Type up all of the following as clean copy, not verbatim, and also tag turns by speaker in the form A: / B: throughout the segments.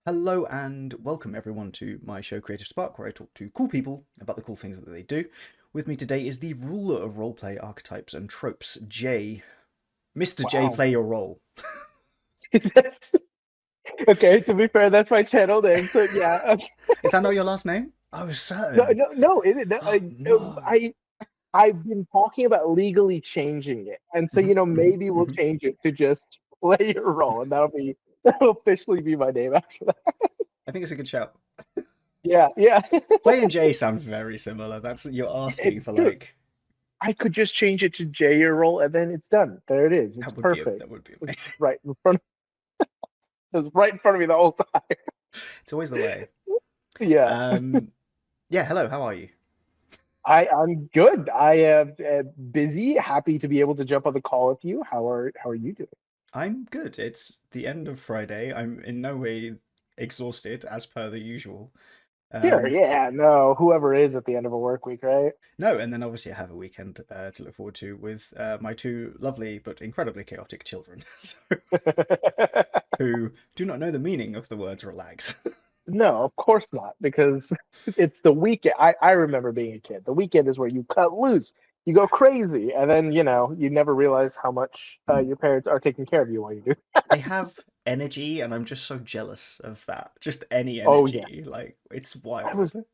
A: Hello and welcome everyone to my show Creative Spark, where I talk to cool people about the cool things that they do. With me today is the ruler of roleplay archetypes and tropes, Jay. Mr. J,
B: Wow.
A: play your role.
B: That's, okay, to be fair, that's my channel name. So yeah, okay.
A: Is that not your last name? I was
B: No,
A: certain.
B: no, no.
A: Oh no.
B: I've been talking about legally changing it, and so maybe we'll
A: Mhm.
B: change it to just play your role, and that'll officially be my name after that.
A: I think it's a good shout.
B: Yeah, yeah.
A: Play and Jay sound very similar. That's you're asking
B: It's
A: for
B: dude.
A: like
B: I could just change it to J your role, and then it's done. There it is. It's perfect.
A: that would be
B: It's
A: amazing.
B: right in front. It's right in front of me the whole time.
A: It's always the way.
B: Yeah.
A: Um yeah, hello, how are you?
B: I'm good. I am busy. Happy to be able to jump on the call with you. How are you doing?
A: I'm good. It's the end of Friday. I'm in no way exhausted as per the usual.
B: Sure.
A: Um,
B: Yeah. No. Whoever is at the end of a work week, right?
A: no, and then obviously I have a weekend to look forward to with my two lovely but incredibly chaotic children, so, who do not know the meaning of the words relax.
B: No, of course not, because it's the weekend. I remember being a kid. The weekend is where you cut loose, you go crazy, and then you never realize how much your parents are taking care of you while you do.
A: They have energy, and I'm just so jealous of that. Just any
B: Oh yeah,
A: energy, like it's
B: I was
A: wild.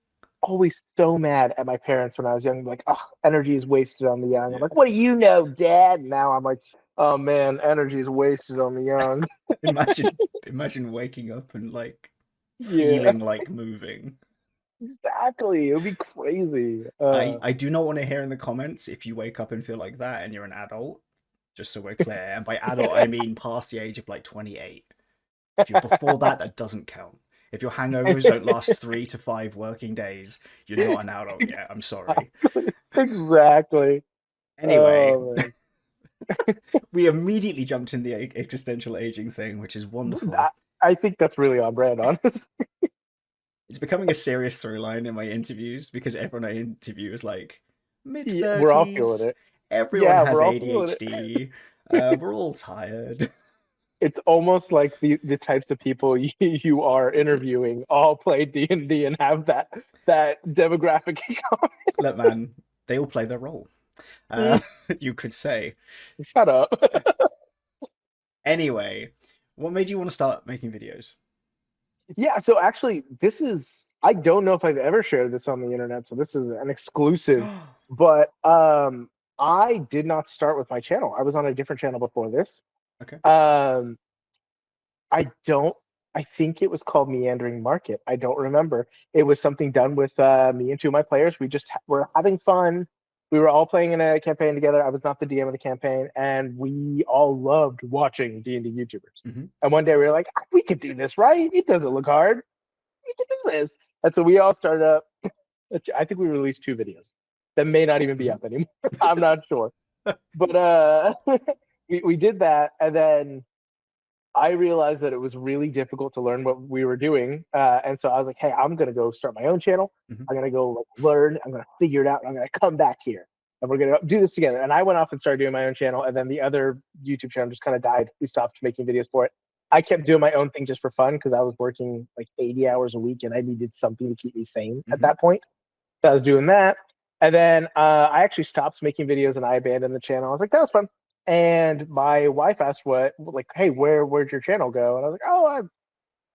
B: always so mad at my parents when I was young. Like, oh, energy is wasted on the young. I'm
A: Yeah.
B: like, what do you know, Dad? Now I'm like, oh man, energy is wasted on the young.
A: Imagine, imagine waking up and like
B: Yeah,
A: feeling like moving.
B: exactly. It would be crazy.
A: I do not want to hear in the comments if you wake up and feel like that and you're an adult, just so we're clear. And by adult, I mean past the age of like 28. If you're before that, that doesn't count. If your hangovers don't last 3 to 5 working days, you're not an adult yet. I'm sorry.
B: Exactly. Exactly.
A: Anyway,
B: Oh
A: we immediately jumped in the existential aging thing, which is
B: man.
A: wonderful.
B: I think that's really on brand, honestly.
A: It's becoming a serious through line in my interviews because everyone I interview is like mid
B: Yeah, we're all feeling
A: 30s,
B: it.
A: everyone
B: Yeah,
A: has
B: we're all feeling it.
A: ADHD, we're all tired.
B: It's almost like the types of people you are interviewing all play D&D and have that demographic.
A: Look, man, they all play their role. Uh, you could say.
B: Shut up.
A: Anyway, what made you want to start making videos?
B: Yeah, so actually, I don't know if I've ever shared this on the internet, so this is an exclusive. But I did not start with my channel. I was on a different channel before this.
A: Okay.
B: Um, I don't. I think it was called Meandering Market. I don't remember. It was something done with me and two of my players. We just were having fun. We were all playing in a campaign together. I was not the DM of the campaign, and we all loved watching D&D YouTubers.
A: Hmm.
B: And one day we were like, "We could do this, right? It doesn't look hard. We can do this." And so we all started up. I think we released two videos that may not even be
A: Hmm.
B: up anymore. I'm not sure, but we did that, and then I realized that it was really difficult to learn what we were doing, and so I was like, "Hey, I'm gonna go start my own channel.
A: Hmm.
B: I'm gonna go like, learn. I'm gonna figure it out. And I'm gonna come back here, and we're gonna do this together." And I went off and started doing my own channel, and then the other YouTube channel just kind of died. We stopped making videos for it. I kept doing my own thing just for fun because I was working like 80 hours a week, and I needed something to keep me sane at
A: Hmm.
B: that point. So I was doing that. And then I actually stopped making videos and I abandoned the channel. I was like, that was fun. And my wife asked like, hey, where'd your channel go? And I was like,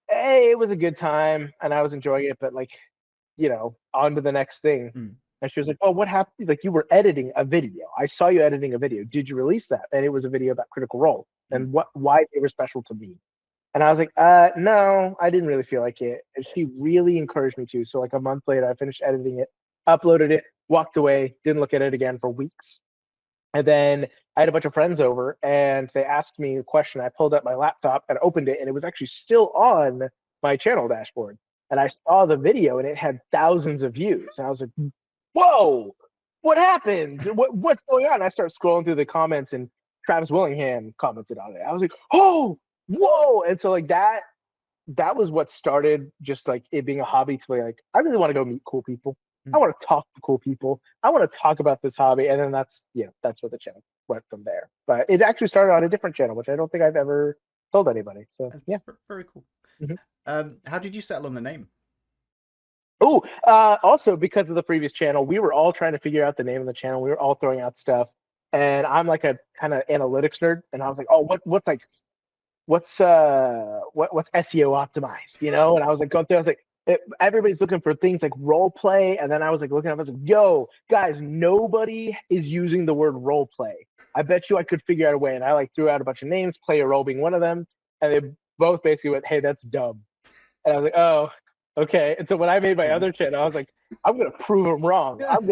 B: hey, it was a good time and I was enjoying it, but like, on to the next thing.
A: Mm.
B: And she was like, oh, what happened? Like, you were editing a video. I saw you editing a video. Did you release that? And it was a video about Critical Role
A: Mm.
B: and why they were special to me. And I was like, no, I didn't really feel like it. And she really encouraged me to. So like a month later, I finished editing it, uploaded it, walked away, didn't look at it again for weeks. And then I had a bunch of friends over and they asked me a question. I pulled up my laptop and opened it, and it was actually still on my channel dashboard. And I saw the video and it had thousands of views. And I was like, whoa, what happened? What's going on? I started scrolling through the comments and Travis Willingham commented on it. I was like, oh, whoa. And so like that was what started just like it being a hobby to be like, I really want to go meet cool people. I
A: Mm.
B: want to talk to cool people. I want to talk about this hobby. And then that's where the channel went from there. But it actually started on a different channel, which I don't think I've ever told anybody. So
A: That's
B: yeah.
A: very cool.
B: Mhm.
A: How did you settle on the name?
B: Oh, also because of the previous channel, we were all trying to figure out the name of the channel. We were all throwing out stuff, and I'm like a kind of analytics nerd, and I was like, oh, what's SEO optimized, you know? And I was like going through, I was like, everybody's looking for things like role play, and then I was like looking up, I was like, yo, guys, nobody is using the word role play. I bet you I could figure out a way, and I like threw out a bunch of names, play a role being one of them, and they both basically went, hey, that's dumb. And I was like, oh, okay. And so when I made my other channel, I was like, I'm gonna prove him wrong. I'm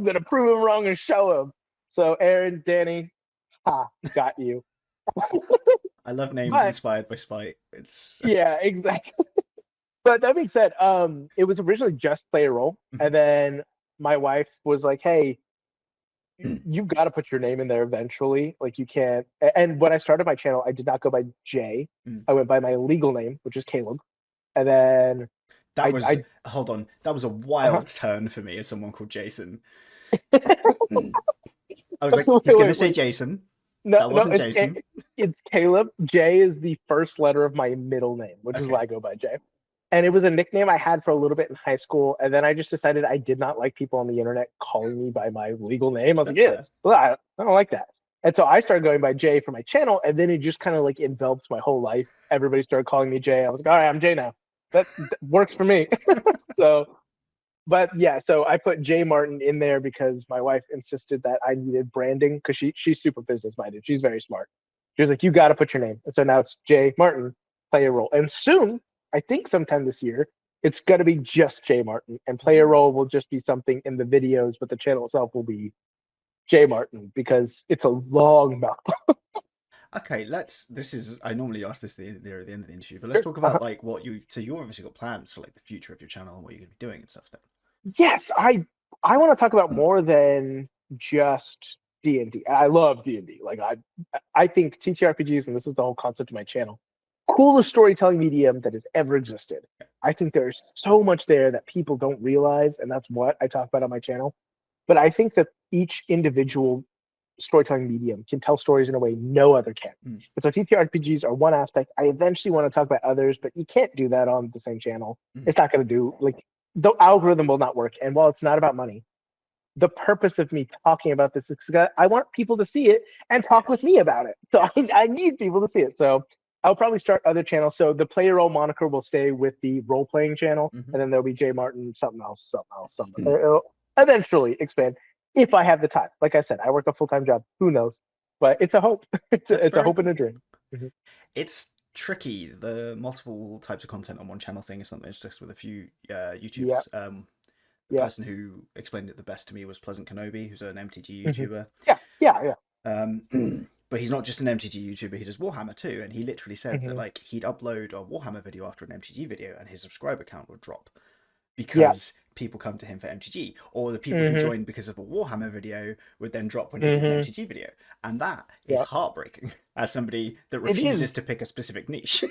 B: gonna prove him wrong and show him. So Aaron, Danny, ha, got you.
A: I love names
B: But
A: inspired by spite. It's
B: yeah, exactly. But that being said, it was originally just play a role, and then my wife was like, "Hey, you've got to put your name in there eventually. Like you can't." And when I started my channel, I did not go by Jay. I went by my legal name, which is Caleb. And then
A: that was
B: I
A: hold on. That was a
B: uh-huh.
A: wild turn for me as someone called Jason.
B: wait,
A: I was like, he's gonna say
B: wait.
A: Jason.
B: No,
A: That
B: no,
A: wasn't Jason.
B: it's Caleb. J is the first letter of my middle name, which is
A: Okay,
B: why I go by J. And it was a nickname I had for a little bit in high school, and then I just decided I did not like people on the internet calling me by my legal name. I was like,
A: that's
B: yeah,
A: fair.
B: well, I don't like that. And so I started going by Jay for my channel, and then it just kind of like enveloped my whole life. Everybody started calling me Jay. I was like, all right, I'm Jay now. That works for me. So but yeah, so I put Jay Martin in there because my wife insisted that I needed branding because she's super business minded. She's very smart. She was like, "You got to put your name," and so now it's Jay Martin, play a role. And soon, I think sometime this year, it's gonna be just Jay Martin, and play a
A: Ooh.
B: role will just be something in the videos, but the channel itself will be Jay Martin because it's a long mouthful.
A: Okay, let's. This is. I normally ask this at the end of the interview, but let's
B: Sure.
A: talk about like what you. So you obviously got plans for like the future of your channel and what you're going to be doing and stuff.
B: Yes, I want to talk about
A: Then.
B: more than just D&D. I love D&D. Like I think TTRPGs, and this is the whole concept of my channel, coolest storytelling medium that has ever existed. I think there's so much there that people don't realize, and that's what I talk about on my channel. But I think that each individual storytelling medium can tell stories in a way no other can.
A: Mm.
B: And so TTRPGs are one aspect. I eventually want to talk about others, but you can't do that on the same channel.
A: Mm.
B: It's not going to do like the algorithm will not work. And while it's not about money, the purpose of me talking about this is I want people to see it and talk with
A: Yes.
B: me about it. So
A: Yes.
B: I need people to see it. So I'll probably start other channels. So the player role moniker will stay with the role playing channel,
A: Hmm.
B: and then there'll be Jay Martin, something else, something else, something. It'll eventually expand if I have the time. Like I said, I work a full time job. Who knows? But it's a hope.
A: That's
B: It's a
A: very
B: hope and a
A: cool.
B: dream. Mhm.
A: It's tricky. The multiple types of content on one channel thing is something that's just with a few
B: Yeah,
A: YouTubers. The
B: yeah,
A: person who explained it the best to me was Pleasant Kenobi, who's an MTG
B: mhm.
A: YouTuber.
B: Yeah, yeah, yeah.
A: But he's not just an MTG YouTuber; he does Warhammer too. And he literally said that
B: Mhm.
A: like he'd upload a Warhammer video after an MTG video, and his subscriber count would drop
B: Yeah.
A: because people come to him for MTG, or the people who
B: Hmm.
A: joined because of a Warhammer video would then drop when he did an
B: Hmm.
A: MTG video, and that is
B: Yeah.
A: heartbreaking as somebody that
B: It is.
A: refuses to pick a specific niche.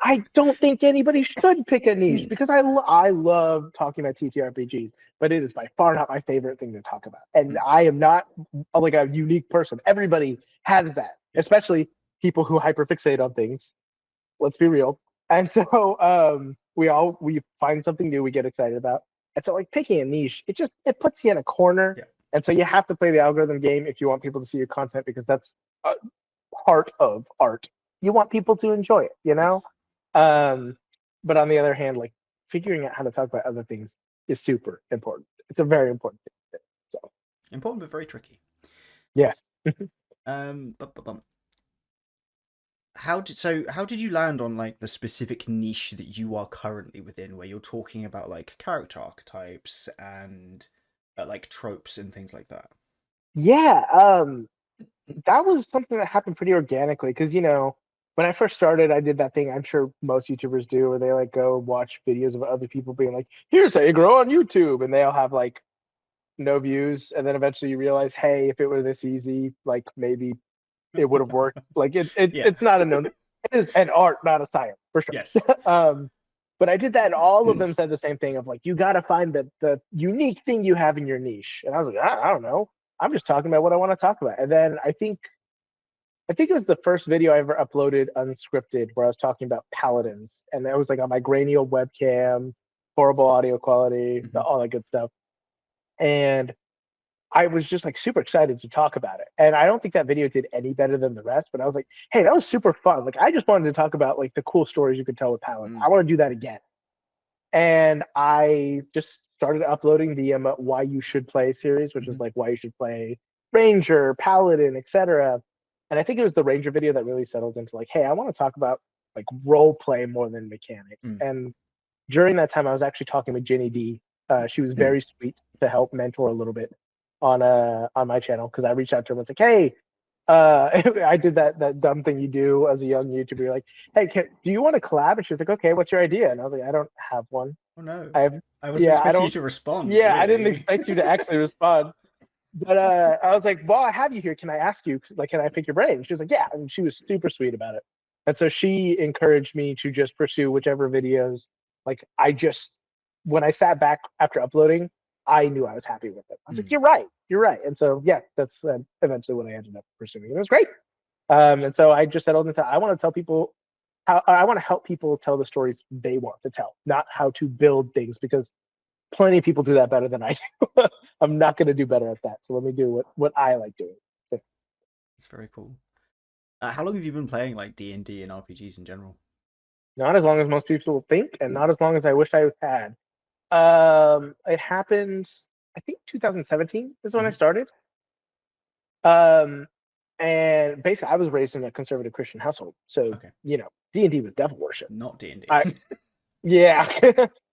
B: I don't think anybody should pick a niche because I love talking about TTRPGs, but it is by far not my favorite thing to talk about. And I am not like a unique person. Everybody has that,
A: Yeah.
B: especially people who hyperfixate on things. Let's be real. And so we find something new we get excited about. And so like picking a niche, it puts you in a corner.
A: Yeah.
B: And so you have to play the algorithm game if you want people to see your content because that's a part of art. You want people to enjoy it, you know?
A: Yes.
B: Um, but on the other hand, like figuring out how to talk about other things is super important. It's a very important thing. So
A: Important but very tricky.
B: yes.
A: Bum. How did you land on like the specific niche that you are currently within, where you're talking about like character archetypes and like tropes and things like that?
B: Yeah, that was something that happened pretty organically because when I first started, I did that thing I'm sure most YouTubers do, where they like go watch videos of other people being like, "Here's how you grow on YouTube," and they all have like no views, and then eventually you realize, hey, if it were this easy, like maybe it would have worked. Like
A: Yeah.
B: it's not a known. It is an art, not a science, for sure.
A: Yes.
B: um, but I did that, and all of them said the same thing of like, you got to find the unique thing you have in your niche. And I was like, I don't know. I'm just talking about what I want to talk about. And then I think I think it was the first video I ever uploaded unscripted where I was talking about paladins, and that was like on my grainy old webcam, horrible audio quality,
A: Mhm.
B: all that good stuff. And I was just like super excited to talk about it. And I don't think that video did any better than the rest, but I was like, hey, that was super fun. Like I just wanted to talk about like the cool stories you could tell with paladins. I
A: Mm.
B: want to do that again. And I just started uploading the Why You Should Play series, which is
A: Mhm.
B: like why you should play Ranger, Paladin, etc. And I think it was the Ranger video that really settled into like, hey, I want to talk about like role play more than mechanics.
A: Mm.
B: And during that time, I was actually talking with Ginny D. She was very sweet to help mentor a little bit on my channel because I reached out to her and was like, hey, I did that dumb thing you do as a young YouTuber. You're like, hey, do you want to collab? And she was like, okay, what's your idea? And I was like, I don't have one.
A: Oh no.
B: I have,
A: I wasn't
B: yeah, I
A: expecting you
B: don't,
A: to respond,
B: yeah, I didn't
A: really.
B: expect you to actually respond. But I was like, well, I have you here. Can I ask you? Like, can I pick your brain? She was like, yeah. And she was super sweet about it. And so she encouraged me to just pursue whichever videos. Like, when I sat back after uploading, I knew I was happy with it. I was like,
A: Mm.
B: you're right. You're right. And so, yeah, that's eventually what I ended up pursuing. And it was great. And so I just settled into I want to tell people how I want to help people tell the stories they want to tell, not how to build things because plenty of people do that better than I do. I'm not going to do better at that. So let me do what I like doing. So,
A: It's very cool. How long have you been playing like D&D and RPGs in general?
B: not as long as most people think, and not as long as I wish I had. It happened, I think 2017 is when I
A: Mhm.
B: started. Um, and basically, I was raised in a conservative Christian household, so
A: Okay.
B: D&D was devil worship.
A: Not D&D.
B: I Yeah,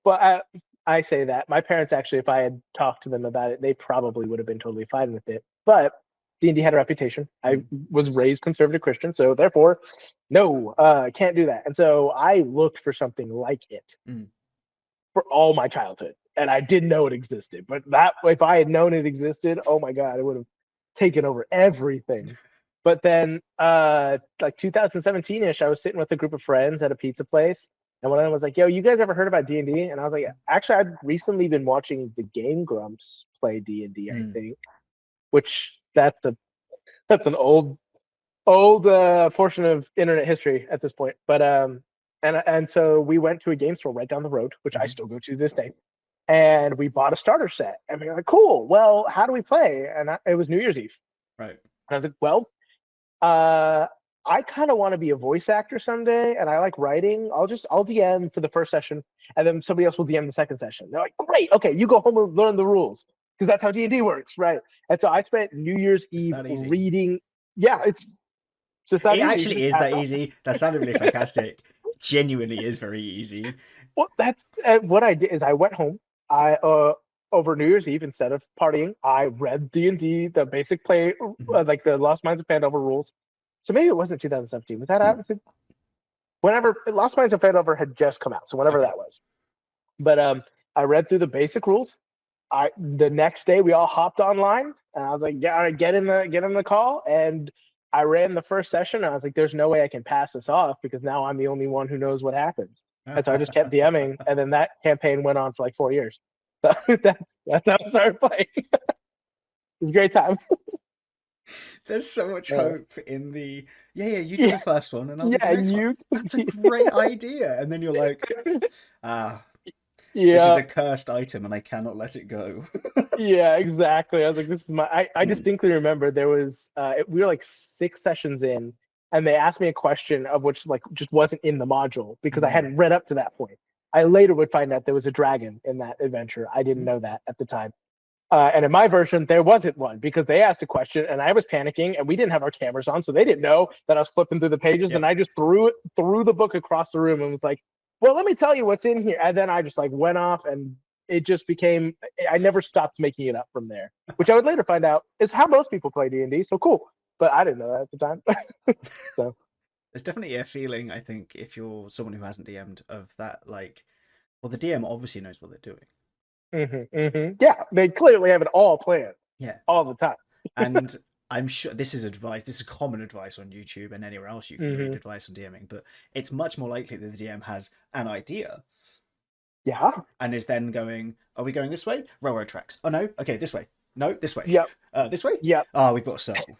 B: but I say that my parents actually, if I had talked to them about it, they probably would have been totally fine with it. But D&D had a reputation. I
A: Mm.
B: was raised conservative Christian, so therefore, no, can't do that. And so I looked for something like it
A: Mm.
B: for all my childhood, and I didn't know it existed. But that, if I had known it existed, oh my god, it would have taken over everything. But then, like 2017ish, I was sitting with a group of friends at a pizza place, and one of them was like, "Yo, you guys ever heard about D&D?" And I was like, "Actually, I've recently been watching the Game Grumps play D&D. I
A: Mm.
B: think, which that's an old portion of internet history at this point. But and so we went to a game store right down the road, which I
A: Mhm.
B: still go to this day, and we bought a starter set. And we were like, "Cool. Well, how do we play?" And it was New Year's Eve.
A: Right.
B: And I was like, "Well, uh, I kind of want to be a voice actor someday, and I like writing. I'll DM for the first session, and then somebody else will DM the second session." They're like, "Great, okay, you go home and learn the rules because that's how D&D works, right?" And so I spent New Year's
A: It's
B: Eve
A: that easy.
B: reading. Yeah, it's just that
A: It
B: easy. You
A: actually
B: just
A: is
B: add
A: that easy. That sounded really sarcastic. Genuinely is very easy.
B: Well, that's what I did is I went home. I over New Year's Eve instead of partying, I read D&D, the basic play,
A: Mhm.
B: like the Lost Minds of Pandover rules. So maybe it wasn't 2017. Was that out? Whenever Lost Minds of Pandover had just come out, so whenever
A: Okay.
B: that was. But I read through the basic rules. The next day we all hopped online, and I was like, "Yeah, all right, get in the call." And I ran the first session. And I was like, "There's no way I can pass this off because now I'm the only one who knows what happens." And so I just kept DMing, and then that campaign went on for like 4 years. So that's how I started playing. It was a great time.
A: There's so much
B: Uh,
A: hope in the yeah, you do
B: yeah,
A: the first one and I'll do the
B: yeah,
A: next one.
B: you,
A: That's a great idea. And then you're like, ah, this is
B: yeah,
A: a cursed item and I cannot let it go.
B: yeah, exactly. I was like, this is my. I distinctly remember there was we were like 6 sessions in, and they asked me a question of which like just wasn't in the module because I
A: Mm.
B: hadn't read up to that point. I later would find out there was a dragon in that adventure. I didn't know that at the time. And in my version, there wasn't one because they asked a question and I was panicking and we didn't have our cameras on, so they didn't know that I was flipping through the pages and
A: Yep.
B: I just threw the book across the room and was like, "Well, let me tell you what's in here." And then I just like went off and it just became. I never stopped making it up from there, which I would later find out is how most people play D&D. So cool, but I didn't know that at the time. So
A: There's definitely a feeling, I think, if you're someone who hasn't DM'd of that, like, well, the DM obviously knows what they're doing.
B: yeah, they clearly have it all planned
A: Yeah.
B: all the time.
A: And I'm sure this is advice, this is common advice on YouTube and anywhere else you can read
B: hmm
A: advice on DMing, but it's much more likely that the DM has an idea
B: Yeah.
A: and is then going, are we going this way? Railroad tracks. Oh no, okay, this way. No, this way.
B: Yep.
A: This way?
B: Yep.
A: Oh, we've got a circle.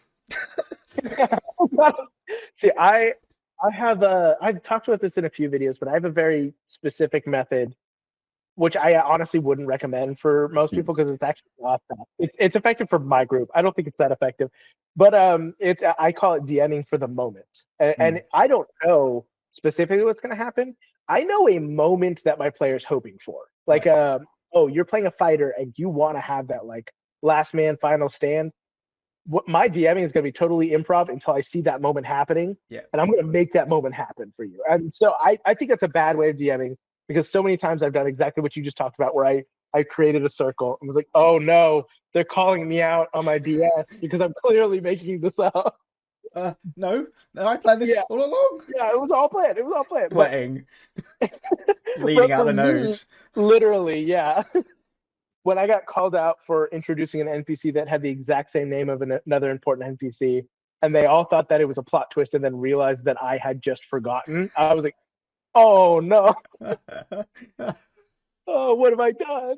B: See, I have I've talked about this in a few videos, but I have a very specific method, which I honestly wouldn't recommend for most
A: Mm.
B: people because it's actually not that. It's effective for my group. I don't think it's that effective, but it I call it DMing for the moment, and
A: Mm.
B: I don't know specifically what's going to happen. I know a moment that my player's hoping for, like
A: Nice.
B: oh, you're playing a fighter and you want to have that like last man final stand. What my DMing is going to be totally improv until I see that moment happening,
A: Yeah.
B: and I'm going to make that moment happen for you. And so I think that's a bad way of DMing because so many times I've done exactly what you just talked about, where I created a circle and was like, oh no, they're calling me out on my BS because I'm clearly making this up.
A: No, no, I planned this
B: Yeah,
A: all along.
B: yeah, it was all planned. It was all planned.
A: Sweating, bleeding
B: But
A: out
B: for
A: the
B: me,
A: nose.
B: literally, yeah. When I got called out for introducing an NPC that had the exact same name of another important NPC, and they all thought that it was a plot twist, and then realized that I had just forgotten, I was like, "Oh no! Oh, what have I done?"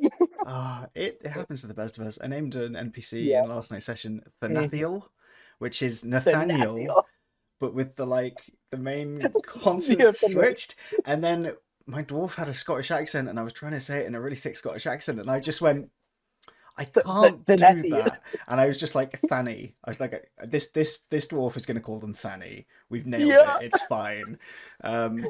A: It happens to the best of us. I named an NPC
B: Yeah,
A: in last night's session
B: mm-hmm.
A: Thanathiel, which is
B: The
A: Nathaniel,
B: Nathaniel.
A: but with the main consonant
B: Yeah, from the,
A: switched, and then my dwarf had a Scottish accent, and I was trying to say it in a really thick Scottish accent, and I just went, I can't
B: the
A: do
B: Nathaniel.
A: that, and I was just like Fanny. I was like, this dwarf is going to call them Fanny. We've nailed it.
B: Yeah.
A: It's fine. Um,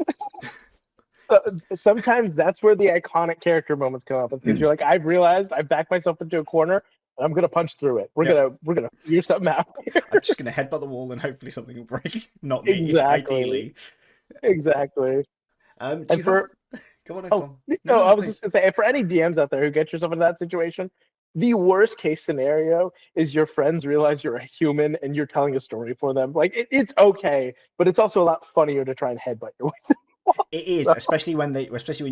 B: Sometimes that's where the iconic character moments come up because you're like, I've realized I've backed myself into a corner and I'm gonna punch through it. We're
A: yep.
B: gonna figure something out.
A: I'm just going to headbutt the wall, and hopefully something will break. Not me,
B: Exactly.
A: ideally.
B: Exactly.
A: Do
B: And
A: you have?
B: for
A: Go on, go
B: oh
A: on. No,
B: no,
A: no,
B: I
A: no,
B: was just
A: please.
B: gonna say for any DMs out there who get yourself into that situation, the worst case scenario is your friends realize you're a human and you're telling a story for them. Like it's okay, but it's also a lot funnier to try and headbutt your way.
A: It is,
B: So,
A: especially when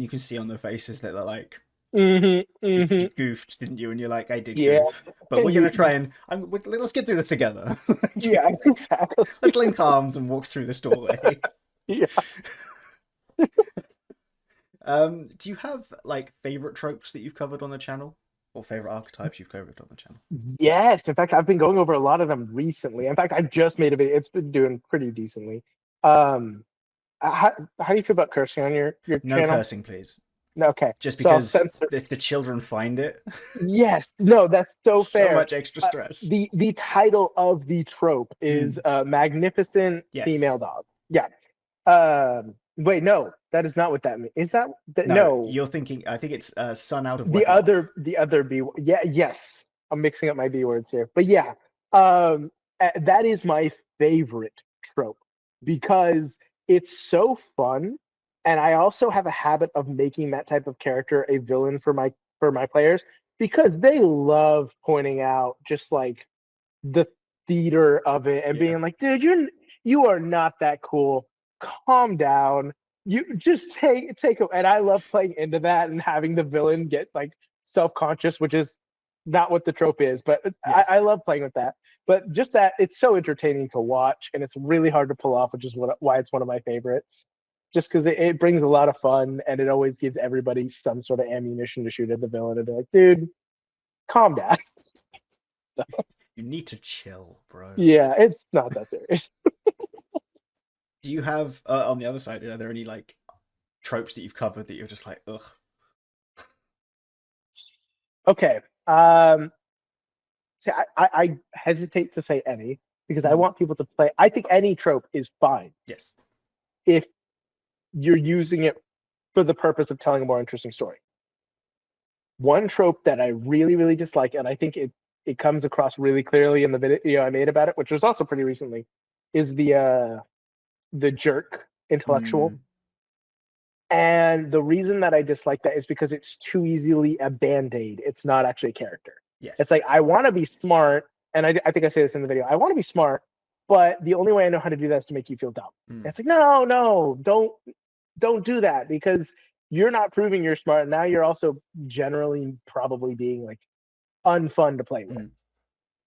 A: you can see on their faces that they're like, you
B: mm-hmm.
A: goofed, didn't you? And you're like, I did
B: Yeah.
A: goof, but we're
B: And
A: gonna try and let's get through this together.
B: yeah, exactly.
A: Let's link arms and walk through this doorway.
B: Yeah.
A: Do you have like favorite tropes that you've covered on the channel, or favorite archetypes you've covered on the channel?
B: Yes. In fact, I've been going over a lot of them recently. In fact, I just made a video. It's been doing pretty decently. Um, how do you feel about cursing on your
A: No
B: channel?
A: cursing, please.
B: No, okay.
A: Just
B: So I'll
A: because
B: censor.
A: if the children find it,
B: Yes. No, that's so
A: so
B: fair.
A: much extra stress.
B: The title of the trope is
A: Mm,
B: magnificent
A: yes.
B: female dog. Yeah. Wait, no, that is not what that means. Is that
A: No,
B: no?
A: you're thinking. I think it's son out of wedlock.
B: The other B. Yeah, yes. I'm mixing up my B words here, but yeah, that is my favorite trope because it's so fun, and I also have a habit of making that type of character a villain for my players because they love pointing out just like the theater of it and
A: Yeah.
B: being like, dude, you are not that cool. Calm down. You just take and I love playing into that and having the villain get like self-conscious, which is not what the trope is, but I
A: Yes.
B: love playing with that. But just that it's so entertaining to watch and it's really hard to pull off, which is why it's one of my favorites. Just because it brings a lot of fun and it always gives everybody some sort of ammunition to shoot at the villain and be like, dude, calm down.
A: You need to chill, bro.
B: Yeah, it's not that serious.
A: Do you have on the other side? Are there any like tropes that you've covered that you're just like, ugh?
B: Okay. See, I hesitate to say any because I
A: Mm,
B: want people to play. I think any trope is fine
A: yes.
B: if you're using it for the purpose of telling a more interesting story. One trope that I really, really dislike, and I think it comes across really clearly in the video I made about it, which was also pretty recently, is the jerk intellectual.
A: Mm,
B: And the reason that I dislike that is because it's too easily a band-aid. It's not actually a character. It's
A: yes.
B: like I want to be smart, and I think I say this in the video. I want to be smart, but the only way I know how to do that is to make you feel dumb.
A: Mm,
B: And it's like, no, don't do that because you're not proving you're smart. Now you're also generally probably being like unfun to play with.
A: mm,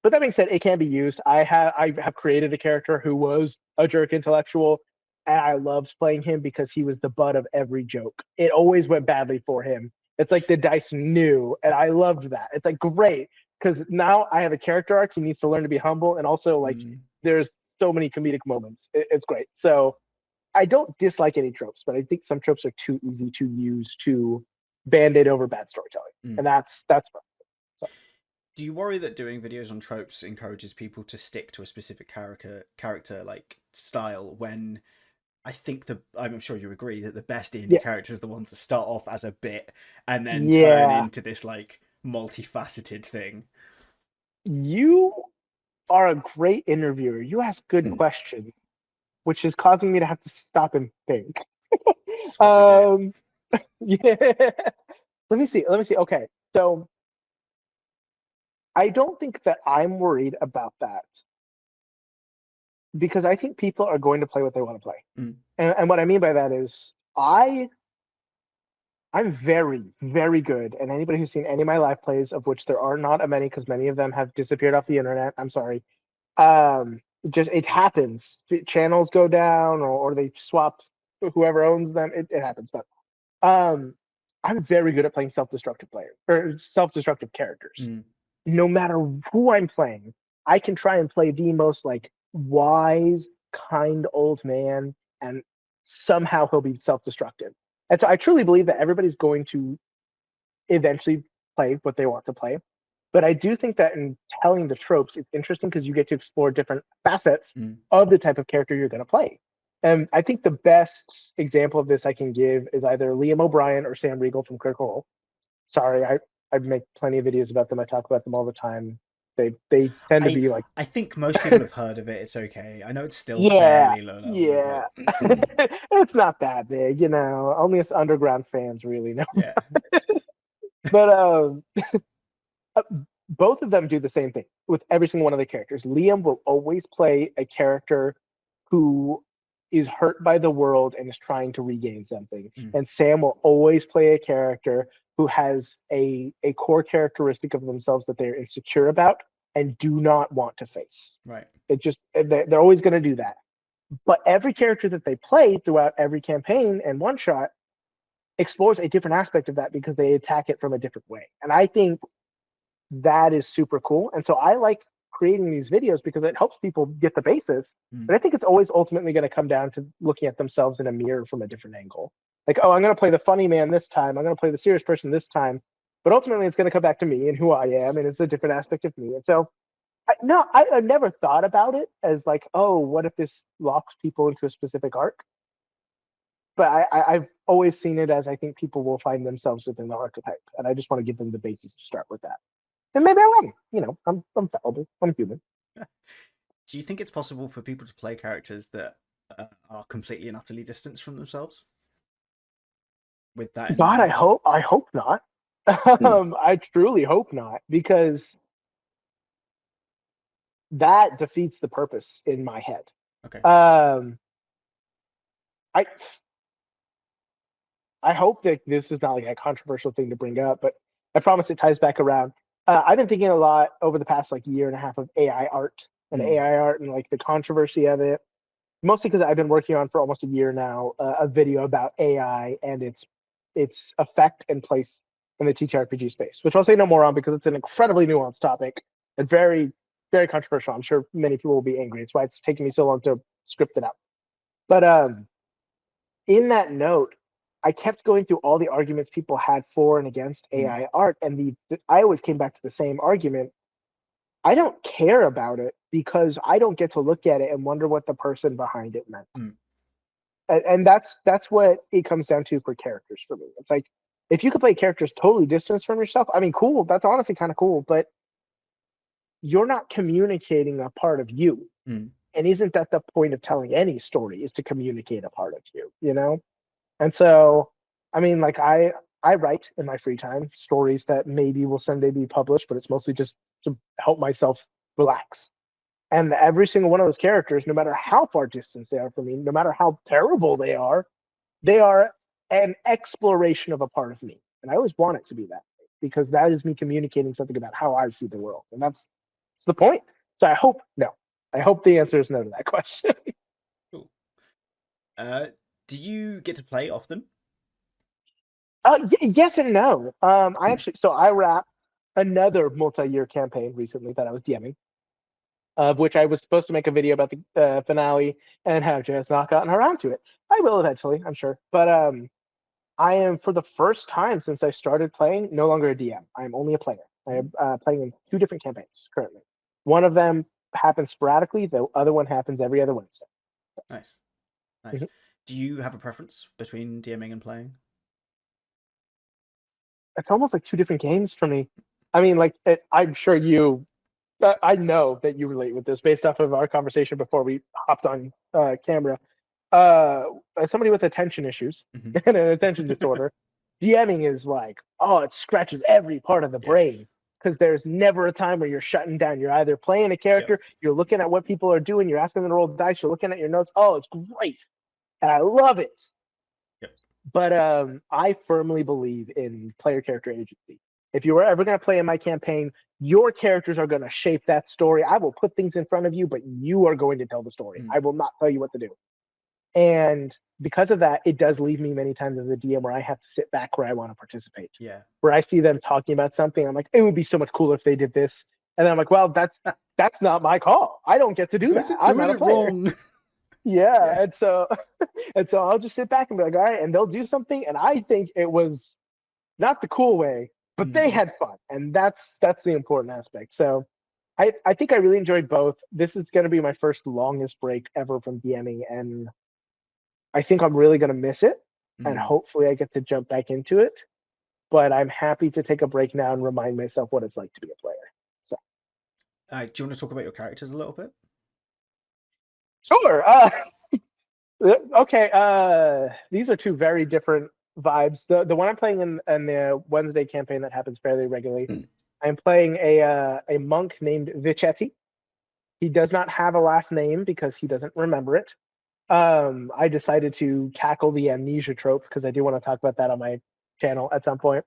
B: But that being said, it can be used. I have created a character who was a jerk intellectual, and I loved playing him because he was the butt of every joke. It always went badly for him. It's like the dice knew, and I loved that. It's like great because now I have a character arc. He needs to learn to be humble, and also like
A: mm.
B: there's so many comedic moments. It's great. So I don't dislike any tropes, but I think some tropes are too easy to use to band-aid over bad storytelling, and that's fun. So
A: Do you worry that doing videos on tropes encourages people to stick to a specific character like style when I think I'm sure you agree that the best D&D
B: yeah,
A: characters are the ones that start off as a bit and then turn
B: yeah,
A: into this like multifaceted thing.
B: you are a great interviewer. You ask good questions, which is causing me to have to stop and think.
A: That's what we do.
B: Um, yeah. Let me see. Let me see. Okay, so I don't think that I'm worried about that because I think people are going to play what they want to play.
A: Mm.
B: And what I mean by that is I'm very, very good. And anybody who's seen any of my live plays, of which there are not many because many of them have disappeared off the internet, I'm sorry. Um, just it happens. Channels go down or they swap whoever owns them. It happens. But um, I'm very good at playing self-destructive players or self-destructive characters.
A: Mm.
B: No matter who I'm playing, I can try and play the most like wise, kind old man, and somehow he'll be self-destructive. And so I truly believe that everybody's going to eventually play what they want to play. But I do think that in telling the tropes, it's interesting because you get to explore different facets of the type of character you're going to play. And I think the best example of this I can give is either Liam O'Brien or Sam Riegel from Critical Role. Sorry, I make plenty of videos about them. I talk about them all the time. They tend to
A: I
B: be like,
A: I think most people have heard of it. It's okay. I know it's still
B: yeah,
A: fairly low level,
B: yeah.
A: but
B: It's not that big, you know. Only us underground fans really know.
A: yeah.
B: But uh, both of them do the same thing with every single one of the characters. Liam will always play a character who is hurt by the world and is trying to regain something.
A: Mm.
B: And Sam will always play a character who has a core characteristic of themselves that they're insecure about and do not want to face.
A: Right.
B: It just they're always going to do that. But every character that they play throughout every campaign and one shot explores a different aspect of that because they attack it from a different way. And I think that is super cool. And so I like creating these videos because it helps people get the basis. But I think it's always ultimately going to come down to looking at themselves in a mirror from a different angle. Like, oh, I'm going to play the funny man this time. I'm going to play the serious person this time. But ultimately, it's going to come back to me and who I am. And it's a different aspect of me. And so, I've never thought about it as like, oh, what if this locks people into a specific arc? But I've always seen it as I think people will find themselves within the archetype. And I just want to give them the basis to start with that. And maybe I'm wrong. You know, I'm fallible. I'm human.
A: Do you think it's possible for people to play characters that are completely and utterly distanced from themselves? With that in
B: God,
A: mind?
B: I hope not. I truly hope not, because that defeats the purpose in my head.
A: Okay.
B: Um, I I hope that this is not like a controversial thing to bring up, but I promise it ties back around. I've been thinking a lot over the past like year and a half of AI art and like the controversy of it. Mostly because I've been working on for almost a year now a video about AI and its effect and place in the TTRPG space, which I'll say no more on because it's an incredibly nuanced topic and very, very controversial. I'm sure many people will be angry. It's why it's taken me so long to script it out. But in that note, I kept going through all the arguments people had for and against AI art, and I always came back to the same argument. I don't care about it because I don't get to look at it and wonder what the person behind it meant. And that's what it comes down to for characters for me. It's like if you could play characters totally distanced from yourself, I mean, cool. That's honestly kind of cool, but you're not communicating a part of you. And isn't that the point of telling any story, is to communicate a part of you, you know? And so, I mean, like I write in my free time stories that maybe will someday be published, but it's mostly just to help myself relax. And every single one of those characters, no matter how far distance they are from me, no matter how terrible they are an exploration of a part of me. And I always want it to be that way because that is me communicating something about how I see the world. And that's the point. So I hope the answer is no to that question.
A: Cool. Do you get to play often?
B: Yes and no. I wrapped another multi-year campaign recently that I was DMing. of which I was supposed to make a video about the finale and have just not gotten around to it. I will eventually, I'm sure. But I am, for the first time since I started playing, no longer a DM. I am only a player. I am playing in 2 different campaigns currently. One of them happens sporadically. The other one happens every other Wednesday.
A: Nice. Nice.
B: Mhm.
A: Do you have a preference between DMing and playing?
B: It's almost like 2 different games for me. I mean, like I'm sure you. I know that you relate with this based off of our conversation before we hopped on camera. As somebody with attention issues
A: Mhm.
B: and an attention disorder, DMing is like, oh, it scratches every part of the
A: Yes.
B: brain because there's never a time where you're shutting down. You're either playing a
A: Yep.
B: character, you're looking at what people are doing, you're asking them to roll dice, you're looking at your notes. Oh, it's great, and I love it.
A: Yep.
B: But I firmly believe in player character agency. If you were ever going to play in my campaign, your characters are going to shape that story. I will put things in front of you, but you are going to tell the story.
A: Mm.
B: I will not tell you what to do. And because of that, it does leave me many times as a DM where I have to sit back where I want to participate.
A: Yeah.
B: Where I see them talking about something, I'm like, it would be so much cooler if they did this. And then I'm like, well, that's not my call. I don't get to do
A: You guys
B: that.
A: are
B: I'm
A: doing
B: not a
A: it
B: player.
A: wrong.
B: Yeah.
A: Yeah.
B: And so I'll just sit back and be like, all right, and they'll do something. And I think it was not the cool way, but they
A: Mm.
B: had fun. And that's the important aspect. So I think I really enjoyed both. This is going to be my first longest break ever from DMing, and I think I'm really going to miss it. And
A: Mm.
B: hopefully I get to jump back into it. But I'm happy to take a break now and remind myself what it's like to be a player. So,
A: Do you want to talk about your characters a little bit?
B: sure. Okay. These are 2 very different vibes. The one I'm playing in the Wednesday campaign that happens fairly regularly, I'm playing a monk named Vichetti. He does not have a last name because he doesn't remember it. I decided to tackle the amnesia trope because I do want to talk about that on my channel at some point.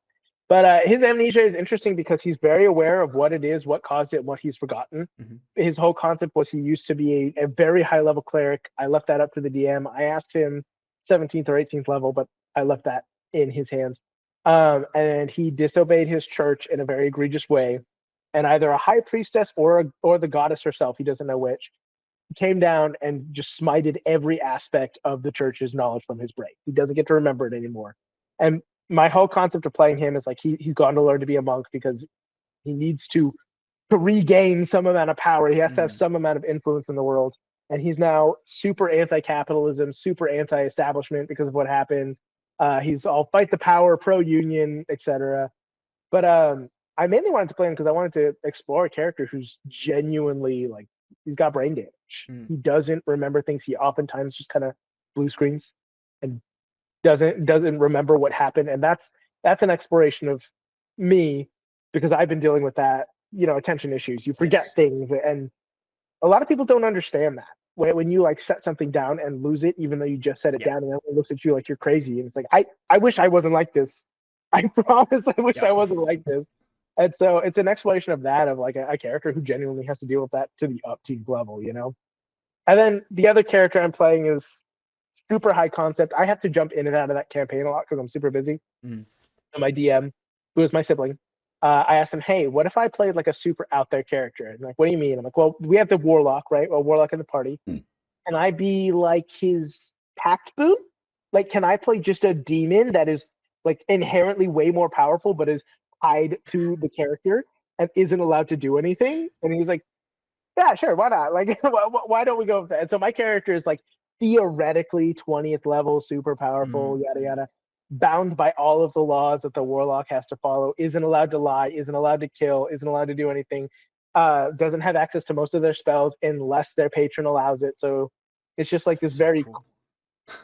B: But his amnesia is interesting because he's very aware of what it is, what caused it, what he's forgotten.
A: Mm-hmm.
B: His whole concept was he used to be a very high level cleric. I left that up to the DM. I asked him 17th or 18th level, but I left that in his hands. And he disobeyed his church in a very egregious way. And either a high priestess or the goddess herself, he doesn't know which, came down and just smited every aspect of the church's knowledge from his brain. He doesn't get to remember it anymore. And my whole concept of playing him is like he's gone to learn to be a monk because he needs to regain some amount of power. He has to have
A: Mm.
B: some amount of influence in the world. And he's now super anti-capitalism, super anti-establishment because of what happened. He's all fight the power, pro-union, etc. But I mainly wanted to play him because I wanted to explore a character who's genuinely like he's got brain damage.
A: Mm.
B: He doesn't remember things. He oftentimes just kind of blue screens and doesn't remember what happened. And that's an exploration of me because I've been dealing with that, attention issues. You forget
A: Yes.
B: things, and a lot of people don't understand that. When you like set something down and lose it, even though you just set it
A: Yeah.
B: down, and everyone looks at you like you're crazy, and it's like I wish I wasn't like this. I promise I wish I
A: Yep.
B: wasn't like this. And so it's an exploration of that, of like a character who genuinely has to deal with that to the upteenth level. And then the other character I'm playing is super high concept. I have to jump in and out of that campaign a lot because I'm super busy.
A: Mm.
B: And my DM, who is my sibling, I asked him, hey, what if I played like a super out there character? And like, what do you mean? I'm like, well, we have the warlock, right? Well, warlock in the party.
A: Mm.
B: Can I be like his pact boon? Like, can I play just a demon that is like inherently way more powerful, but is tied to the character and isn't allowed to do anything? And he's like, yeah, sure, why not? Like, why don't we go with that? And so my character is like theoretically 20th level, super
A: Mm.
B: powerful, yada yada, bound by all of the laws that the warlock has to follow, isn't allowed to lie, isn't allowed to kill, isn't allowed to do anything, doesn't have access to most of their spells unless their patron allows it. So it's just like
A: That's
B: this
A: so
B: very
A: cool.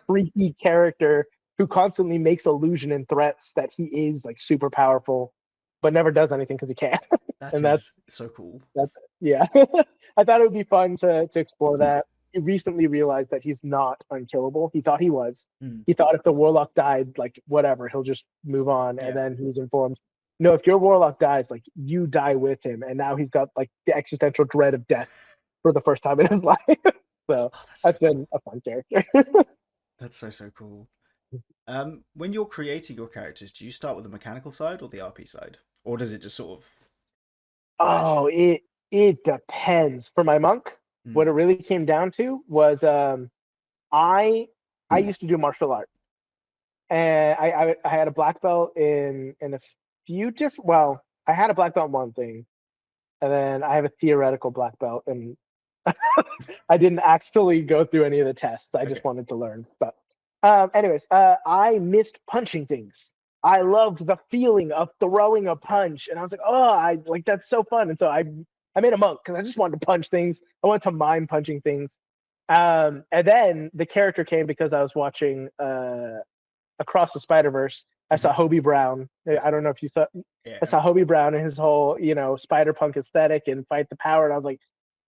B: freaky character who constantly makes illusion and threats that he is like super powerful, but never does anything because he can't.
A: That
B: And
A: is so cool.
B: that's yeah. I thought it would be fun to explore that. He recently realized that he's not unkillable. He thought he was.
A: Mm.
B: He thought if the warlock died, like whatever, he'll just move on. And
A: Yeah.
B: then he was informed, no, if your warlock dies, like you die with him. And now he's got like the existential dread of death for the first time in his life. So
A: Oh, that's so
B: that's
A: cool.
B: been a fun character.
A: That's so cool. When you're creating your characters, do you start with the mechanical side or the RP side, or does it just sort of merge?
B: Oh, It depends. For my monk, what
A: Mm.
B: it really came down to was I I used to do martial art, and I had a black belt in a few different. Well, I had a black belt in one thing, and then I have a theoretical black belt, and I didn't actually go through any of the tests. I
A: Okay.
B: just wanted to learn. But anyways, I missed punching things. I loved the feeling of throwing a
A: Yeah.
B: punch, and I was like, oh, I like that's so fun. And so I made a monk because I just wanted to punch things. I wanted to mime punching things. And then the character came because I was watching Across the Spider Verse. I
A: Hmm.
B: saw Hobie Brown.
A: Yeah.
B: I don't know if you saw. I
A: Yeah.
B: saw Hobie Brown and his whole, Spider Punk aesthetic and fight the power, and I was like,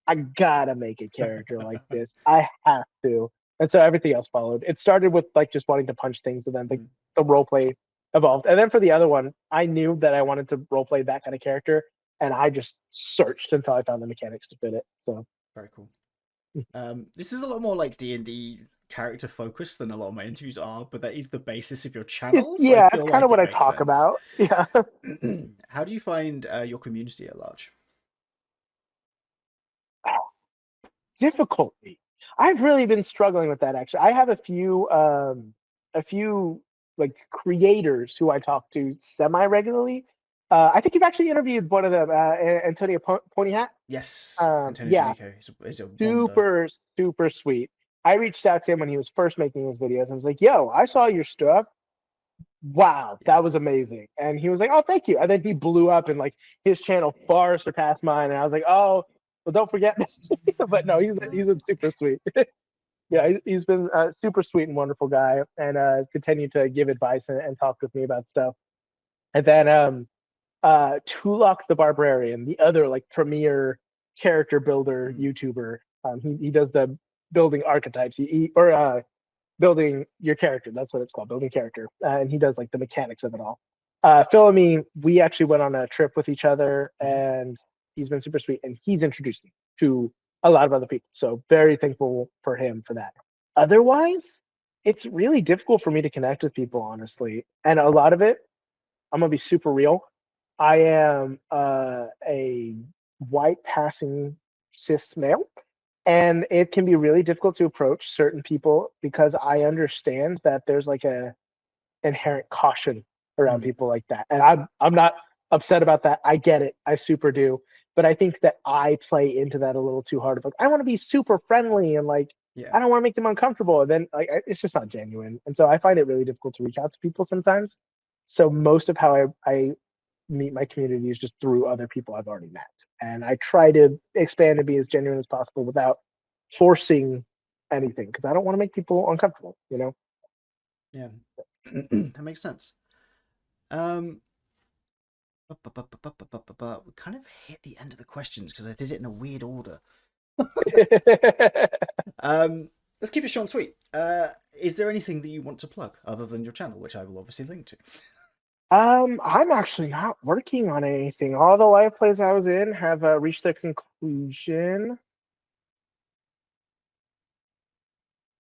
B: I gotta make a character like this. I have to. And so everything else followed. It started with like just wanting to punch things, and then
A: Mm.
B: the role play evolved. And then for the other one, I knew that I wanted to role play that kind of character, and I just searched until I found the mechanics to fit it. So
A: Very cool. This is a lot more like D&D character focused than a lot of my interviews are, but that is the basis of your channel, so I
B: yeah, it's
A: feel
B: kind of
A: like
B: what
A: it
B: I
A: makes
B: talk
A: sense.
B: about. Yeah.
A: How do you find your community at large?
B: Difficulty. I've really been struggling with that actually. I have a few like creators who I talk to semi regularly. I think you've actually interviewed one of them, Antonio Ponyhat.
A: Yes, Antonio
B: Yeah,
A: D'Amico is a wonder.
B: super super sweet. I reached out to him when he was first making his videos. I was like, "Yo, I saw your stuff. Wow,
A: Yeah.
B: that was amazing." And he was like, "Oh, thank you." And then he blew up, and like his channel far surpassed mine. And I was like, "Oh, well, don't forget." But no, he's been super sweet. Yeah, he's been a super sweet and wonderful guy, and has continued to give advice and talk with me about stuff. And then Tulok the Barbarian, the other like premier character builder
A: Mm.
B: YouTuber. He does the building archetypes. Building your character. That's what it's called, building character. And he does like the mechanics of it all. Phil and me, we actually went on a trip with each other,
A: Hmm.
B: and he's been super sweet, and he's introduced me to a lot of other people. So very thankful for him for that. Otherwise, it's really difficult for me to connect with people, honestly. And a lot of it, I'm gonna be super real. I am a white passing cis male, and it can be really difficult to approach certain people because I understand that there's like a inherent caution around
A: Mm.
B: people like that. And I'm not upset about that. I get it. I super do. But I think that I play into that a little too hard. Of like, I want to be super friendly and like
A: Yeah.
B: I don't want to make them uncomfortable. And then like it's just not genuine. And so I find it really difficult to reach out to people sometimes. So most of how I meet my community is just through other people I've already met. And I try to expand and be as genuine as possible without forcing anything because I don't want to make people uncomfortable, you know?
A: Yeah. That makes sense. Um, we kind of hit the end of the questions because I did it in a weird order. Um, let's keep it short and sweet. Is there anything that you want to plug other than your channel, which I will obviously link to?
B: I'm actually not working on anything. All the live plays I was in have reached their conclusion.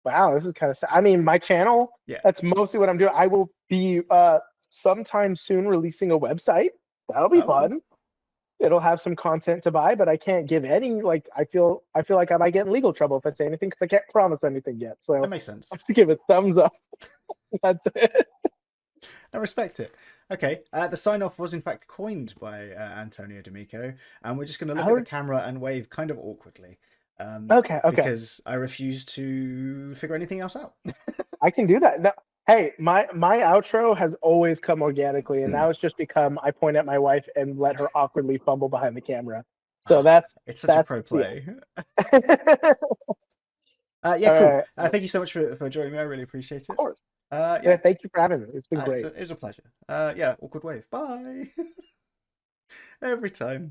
B: Wow, this is kind of sad. I mean, my channel,
A: Yeah.
B: that's mostly what I'm doing. I will be sometime soon releasing a website. That'll be
A: Oh, cool.
B: fun. It'll have some content to buy, but I can't give any. Like, I feel like I might get in legal trouble if I say anything because I can't promise anything yet.
A: That
B: So
A: makes sense.
B: I have to give a thumbs up. That's it.
A: I respect it. Okay, the sign off was in fact coined by Antonio D'Amico, and we're just going to look at the
B: Oh,
A: camera and wave kind of awkwardly
B: okay, okay.
A: because I refuse to figure anything else out.
B: I can do that. No, hey, my outro has always come organically, and now it's just become I point at my wife and let her awkwardly fumble behind the camera. So that's
A: It's such a
B: that's
A: pro
B: yeah.
A: play. Yeah,
B: All
A: cool.
B: right, of
A: Thank you so much for joining me. I really appreciate it.
B: course. Yeah,
A: Yeah,
B: thank you for having me. It's been great.
A: it was a pleasure. Yeah, awkward wave. Bye. Every time.